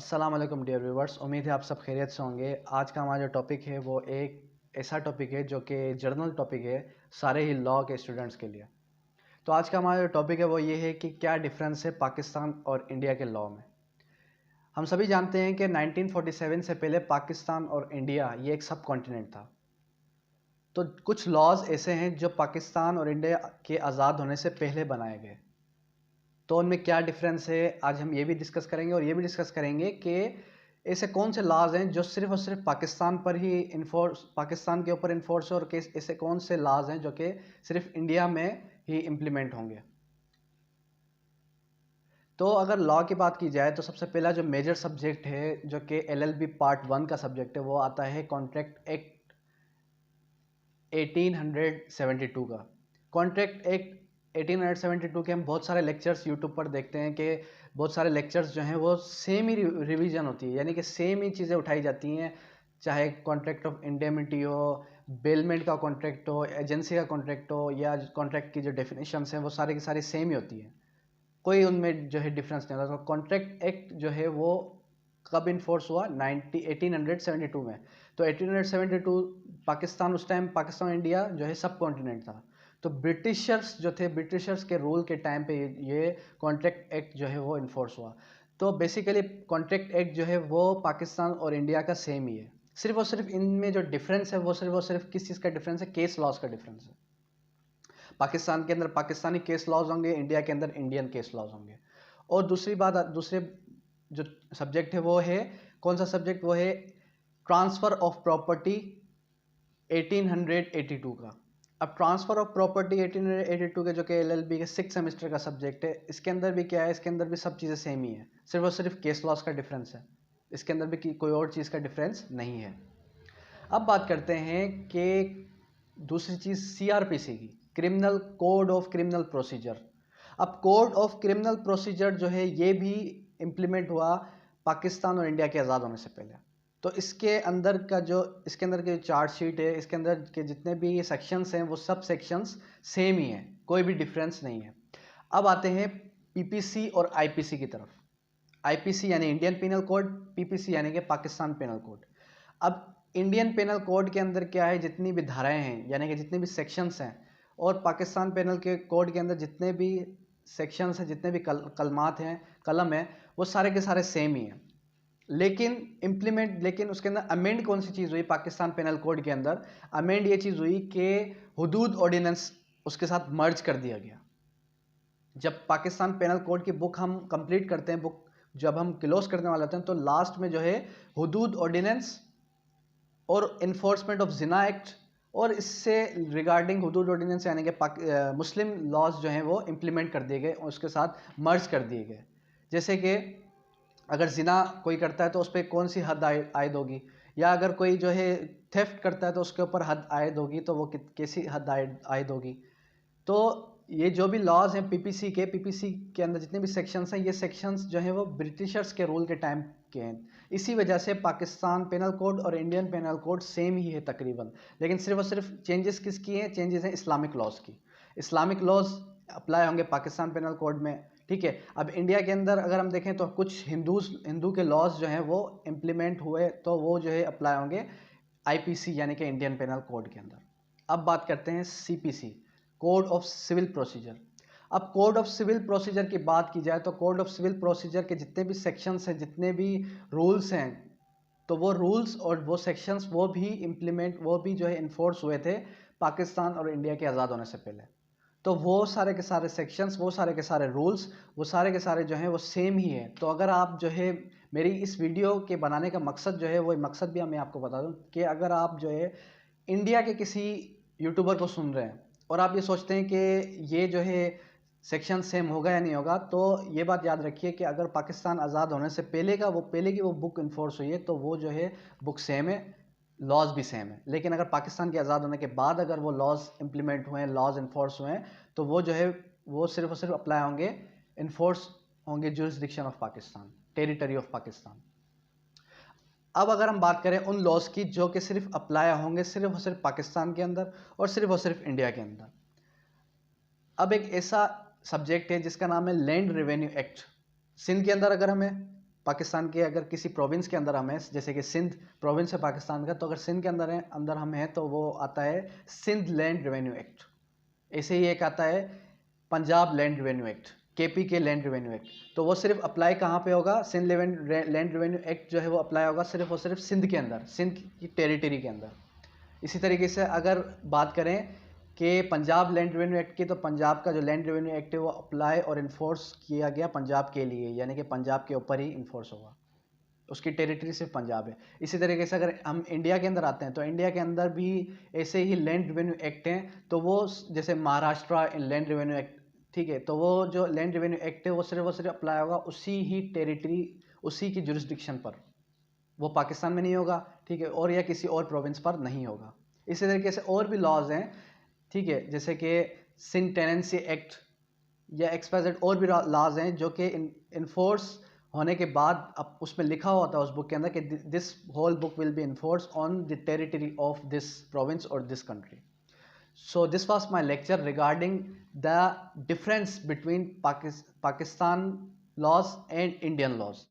अस्सलाम वालेकुम dear viewers, उम्मीद है आप सब खैरियत से होंगे। आज का हमारा जो टॉपिक है वो एक ऐसा टॉपिक है जो कि जर्नल टॉपिक है सारे ही लॉ के स्टूडेंट्स के लिए। तो आज का हमारा जो टॉपिक है वो ये है कि क्या डिफरेंस है पाकिस्तान और इंडिया के लॉ में। हम सभी जानते हैं कि 1947 से पहले पाकिस्तान और इंडिया ये एक सब कॉन्टिनेंट था। तो कुछ लॉज ऐसे हैं जो पाकिस्तान और इंडिया के आज़ाद होने से पहले बनाए गए। तो उनमें क्या डिफरेंस है आज हम ये भी डिस्कस करेंगे और ये भी डिस्कस करेंगे कि ऐसे कौन से लॉज हैं जो सिर्फ और सिर्फ पाकिस्तान पर ही पाकिस्तान के ऊपर इन्फोर्स है और ऐसे कौन से लॉज हैं जो कि सिर्फ इंडिया में ही इम्प्लीमेंट होंगे। तो अगर लॉ की बात की जाए तो सबसे पहला जो मेजर सब्जेक्ट है जो कि एलएलबी पार्ट 1 का सब्जेक्ट है वो आता है कॉन्ट्रैक्ट एक्ट 1872 का। कॉन्ट्रैक्ट एक्ट 1872 के हम बहुत सारे लेक्चर्स यूट्यूब पर देखते हैं कि बहुत सारे लेक्चर्स जो हैं वो सेम ही रिवीजन होती है, यानी कि सेम ही चीज़ें उठाई जाती हैं। चाहे कॉन्ट्रैक्ट ऑफ इंडेमिटी हो, बेलमेंट का कॉन्ट्रैक्ट हो, एजेंसी का कॉन्ट्रैक्ट हो, या कॉन्ट्रैक्ट की जो डेफिनेशंस हैं वो सारी की सारी सेम ही होती हैं। कोई उनमें जो है डिफरेंस नहीं होता। तो कॉन्ट्रैक्ट एक्ट जो है वो कब इन्फोर्स हुआ? 1872 में। तो 1872 पाकिस्तान, उस टाइम पाकिस्तान और इंडिया जो है सब कॉन्टिनेंट था। तो ब्रिटिशर्स जो थे, ब्रिटिशर्स के रूल के टाइम पे ये कॉन्ट्रैक्ट एक्ट जो है वो इन्फोर्स हुआ। तो बेसिकली कॉन्ट्रैक्ट एक्ट जो है वो पाकिस्तान और इंडिया का सेम ही है। सिर्फ और सिर्फ इनमें जो डिफरेंस है वो सिर्फ और सिर्फ किस चीज़ का डिफरेंस है? केस लॉज का डिफरेंस है। पाकिस्तान के अंदर पाकिस्तानी केस लॉज होंगे, इंडिया के अंदर इंडियन केस लॉज होंगे। और दूसरी बात, दूसरे जो सब्जेक्ट है वो है, कौन सा सब्जेक्ट? वो है ट्रांसफर ऑफ प्रॉपर्टी 1882 का। अब ट्रांसफर ऑफ प्रॉपर्टी 1882 के जो कि एलएलबी के 6 सेमेस्टर का सब्जेक्ट है, इसके अंदर भी क्या है? इसके अंदर भी सब चीज़ें सेम ही है, सिर्फ और सिर्फ केस लॉज का डिफरेंस है। इसके अंदर भी कोई और चीज़ का डिफरेंस नहीं है। अब बात करते हैं कि दूसरी चीज़ सीआरपीसी की, criminal code of criminal procedure. अब कोड ऑफ क्रिमिनल प्रोसीजर जो है ये भी इम्प्लीमेंट हुआ पाकिस्तान और इंडिया के आज़ाद होने से पहले। तो इसके अंदर की चार्जशीट है, इसके अंदर के जितने भी सेक्शंस हैं वो सब सेक्शंस सेम ही हैं, कोई भी डिफरेंस नहीं है। अब आते हैं पीपीसी और आईपीसी की तरफ। आईपीसी यानी इंडियन पिनल कोड, पीपीसी यानी कि पाकिस्तान पिनल कोड। अब इंडियन पेनल कोड के अंदर क्या है, जितनी भी धाराएं हैं यानी कि जितने भी सेक्शंस हैं, और पाकिस्तान पेनल के कोड के अंदर जितने भी सेक्शंस हैं, जितने भी कलमात हैं, कलम है, वो सारे के सारे सेम ही हैं। लेकिन उसके अंदर अमेंड कौन सी चीज़ हुई? पाकिस्तान पेनल कोड के अंदर अमेंड ये चीज़ हुई कि हुदूद ऑर्डिनेंस उसके साथ मर्ज कर दिया गया। जब पाकिस्तान पेनल कोड की बुक हम कंप्लीट करते हैं, बुक जब हम क्लोज करने वाले होते हैं, तो लास्ट में जो है हुदूद ऑर्डिनेंस और इन्फोर्समेंट ऑफ जिना एक्ट और इससे रिगार्डिंग हुदूद ऑर्डिनेंस यानी कि मुस्लिम लॉज जो हैं वो इम्प्लीमेंट कर दिए गए और उसके साथ मर्ज कर दिए गए। जैसे कि अगर जिना कोई करता है तो उस पर कौन सी हद आयद होगी, या अगर कोई जो है थेफ्ट करता है तो उसके ऊपर हद आयद होगी, तो वो कैसी हद आयद होगी। तो ये जो भी लॉज हैं पीपीसी के अंदर जितने भी सेक्शंस हैं, ये सेक्शंस जो हैं वो ब्रिटिशर्स के रूल के टाइम के हैं। इसी वजह से पाकिस्तान पेनल कोड और इंडियन पेनल कोड सेम ही है तकरीबन, लेकिन सिर्फ और सिर्फ चेंजेस किसकी हैं? चेंजेस हैं इस्लामिक लॉज की। इस्लामिक लॉज अप्लाई होंगे पाकिस्तान पेनल कोड में, ठीक है। अब इंडिया के अंदर अगर हम देखें तो कुछ हिंदू के लॉज जो हैं वो इम्प्लीमेंट हुए, तो वो जो है अप्लाई होंगे आईपीसी यानी कि इंडियन पेनल कोड के अंदर। अब बात करते हैं CPC, code of civil procedure. अब कोड ऑफ सिविल प्रोसीजर की बात की जाए तो कोड ऑफ सिविल प्रोसीजर के जितने भी सेक्शंस हैं, जितने भी रूल्स हैं, तो वो रूल्स और वो सेक्शंस वो भी जो है इन्फोर्स हुए थे पाकिस्तान और इंडिया के आज़ाद होने से पहले। तो वो सारे के सारे सेक्शंस, वो सारे के सारे रूल्स, वो सारे के सारे जो हैं वो सेम ही है। तो अगर आप जो है, मेरी इस वीडियो के बनाने का मकसद जो है, वो मकसद भी मैं आपको बता दूं कि अगर आप जो है इंडिया के किसी यूट्यूबर को सुन रहे हैं और आप ये सोचते हैं कि ये जो है सेक्शन सेम होगा या नहीं होगा, तो ये बात याद रखिए कि अगर पाकिस्तान आज़ाद होने से पहले की वो बुक इन्फोर्स हुई है तो वो जो है बुक सेम है, लॉज भी सेम है। लेकिन अगर पाकिस्तान के आज़ाद होने के बाद अगर वो लॉज इंप्लीमेंट हुए हैं, लॉज इन्फोर्स हुए हैं, तो वो जो है वो सिर्फ और सिर्फ अप्लाई होंगे, इन्फोर्स होंगे jurisdiction of Pakistan, territory of Pakistan. अब अगर हम बात करें उन लॉज की जो कि सिर्फ अप्लाई होंगे सिर्फ और सिर्फ पाकिस्तान के अंदर और सिर्फ इंडिया के अंदर। अब एक ऐसा सब्जेक्ट है जिसका नाम है लैंड रेवेन्यू एक्ट। सिंध के अंदर अगर हमें पाकिस्तान के अगर किसी प्रोविंस के अंदर हम हैं, जैसे कि सिंध प्रोविंस है पाकिस्तान का, तो अगर सिंध के अंदर हम हैं तो वो आता है सिंध लैंड रेवेन्यू एक्ट। ऐसे ही एक आता है Punjab land revenue act, KP के लैंड रेवेन्यू एक्ट। तो वो सिर्फ अप्लाई कहाँ पे होगा, सिंध लैंड रेवेन्यू एक्ट जो है वो अप्लाई होगा सिर्फ और सिर्फ सिंध के अंदर, सिंध की टेरिटरी के अंदर। इसी तरीके से अगर बात करें कि पंजाब लैंड रेवेन्यू एक्ट की, तो पंजाब का जो लैंड रेवेन्यू एक्ट है वो अप्लाई और इन्फोर्स किया गया पंजाब के लिए, यानी कि पंजाब के ऊपर ही इन्फोर्स होगा, उसकी टेरिटरी सिर्फ पंजाब है। इसी तरीके से अगर हम इंडिया के अंदर आते हैं तो इंडिया के अंदर भी ऐसे ही लैंड रेवेन्यू एक्ट हैं, तो वो जैसे महाराष्ट्र लैंड रेवेन्यू एक्ट, ठीक है, तो वो जो लैंड रेवेन्यू एक्ट है वो सिर्फ अप्लाई होगा उसी ही टेरिटरी, उसी की जुरिस्डिक्शन पर, वो पाकिस्तान में नहीं होगा, ठीक है, और या किसी और प्रोविंस पर नहीं होगा। इसी तरीके से और भी लॉज हैं, ठीक है, जैसे कि सिंध टेनेंसी एक्ट या एक्सपाइजेड और भी लॉज हैं जो कि इन्फोर्स होने के बाद अब उसमें लिखा हुआ था उस बुक के अंदर कि this whole book will be enforce on the territory of this province और this country. So this was my lecture regarding the difference between Pakistan laws and Indian laws.